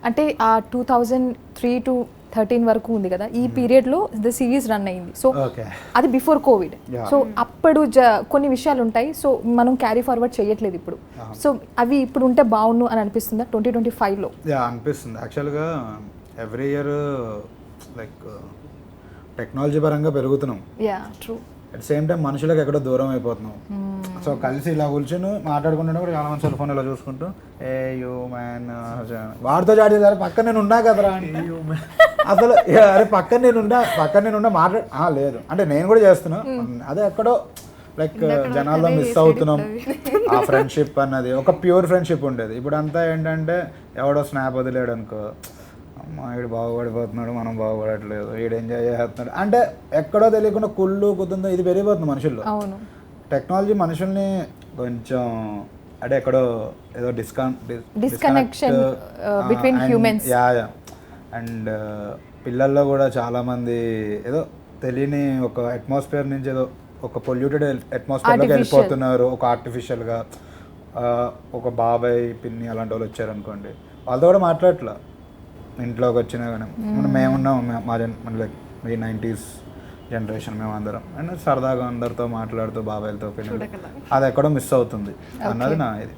అంటే ఆ 2003 to 13 వరకు ఉంది కదా, ఈ పీరియడ్లో ద సిరీస్ రన్ అయింది. సో అది బిఫోర్ కోవిడ్. సో అప్పుడు కొన్ని విషయాలు ఉంటాయి, సో మనం క్యారీ ఫార్వర్డ్ చేయట్లేదు ఇప్పుడు. సో అవి ఇప్పుడు ఉంటే బాగుండు అని అనిపిస్తుందా 2025లో? అనిపిస్తుంది. యాక్చువల్గా ఎవ్రీ ఇయర్ లైక్ టెక్నాలజీ పరంగా పెరుగుతున్నాం, ట్రూ. అట్ సేమ్ టైం మనుషులకు ఎక్కడో దూరం అయిపోతున్నాం. సో కలిసి ఇలా కూర్చొని మాట్లాడుకుంటున్నా కూడా చాలా మంది సెల్ ఫోన్ ఇలా చూసుకుంటూ ఏ యూ మ్యాన్ వాడితో చాటి సరే పక్కన నేను ఉన్నా కదరా అసలు అరే పక్కన నేనుండా లేదు అంటే నేను కూడా చేస్తున్నా, అదే ఎక్కడో లైక్ జనాల్లో మిస్ అవుతున్నాం. ఆ ఫ్రెండ్షిప్ అన్నది ఒక ప్యూర్ ఫ్రెండ్షిప్ ఉండేది. ఇప్పుడు అంతా ఏంటంటే ఎవడో స్నాప్ వదిలేడు అనుకో, అమ్మ వీడు బాగుపడిపోతున్నాడు, మనం బాగుపడట్లేదు, వీడు ఎంజాయ్ చేస్తున్నాడు అంటే ఎక్కడో తెలియకుండా కుళ్ళు కుతుందో ఇది పెరిగిపోతుంది మనుషుల్లో. టెక్నాలజీ మనుషుల్ని కొంచెం అంటే ఎక్కడో ఏదో డిస్కనెక్షన్ బిట్వీన్ హ్యూమన్స్. అండ్ పిల్లల్లో కూడా చాలామంది ఏదో తెలియని ఒక అట్మాస్ఫియర్ నుంచి ఏదో ఒక పొల్యూటెడ్ అట్మాస్ఫియర్లోకి వెళ్ళిపోతున్నారు. ఒక ఆర్టిఫిషియల్గా ఒక బాబాయ్ పిన్ని అలాంటి వాళ్ళు వచ్చారనుకోండి, వాళ్ళతో కూడా మాట్లాడట్లా. ఇంట్లోకి వచ్చినా కానీ మేమున్నాం, మన లైక్ ఈ 90s జనరేషన్ మేమందరం అండ్ సరదాగా అందరితో మాట్లాడుతూ బాబాయ్లతో పిల్లలు, అది ఎక్కడో మిస్ అవుతుంది అన్నది నా ఇది.